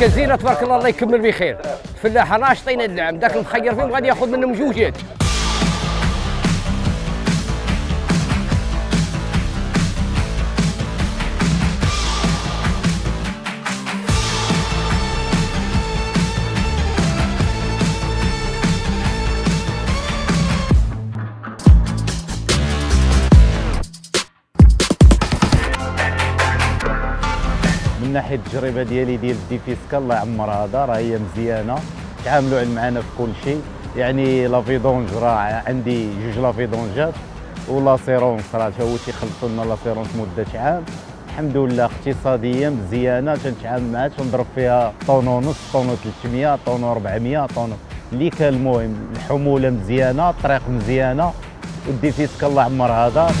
الزينه تبارك الله، الله يكمل بخير. الفلاحه ناشطين العام، ذاك المخير فيهم غادي ياخذ منهم جوجات. من ناحيه التجربه ديالي ديال الديفيسكا الله يعمرها دار، هي مزيانه، تعاملوا معنا في كل شيء. يعني لافيدونج راه عندي جوج لافيدونجات، ولاسيرونس راه هو تيخلصوا لنا لاسيرونس مده عام. الحمد لله اقتصاديه مزيانه، تنتعامل معها تنضرب فيها طون ونص، طون 300، طون 400، طون اللي كان. المهم الحموله مزيانه، الطريق مزيانه، والديفيسكا الله يعمرها دار.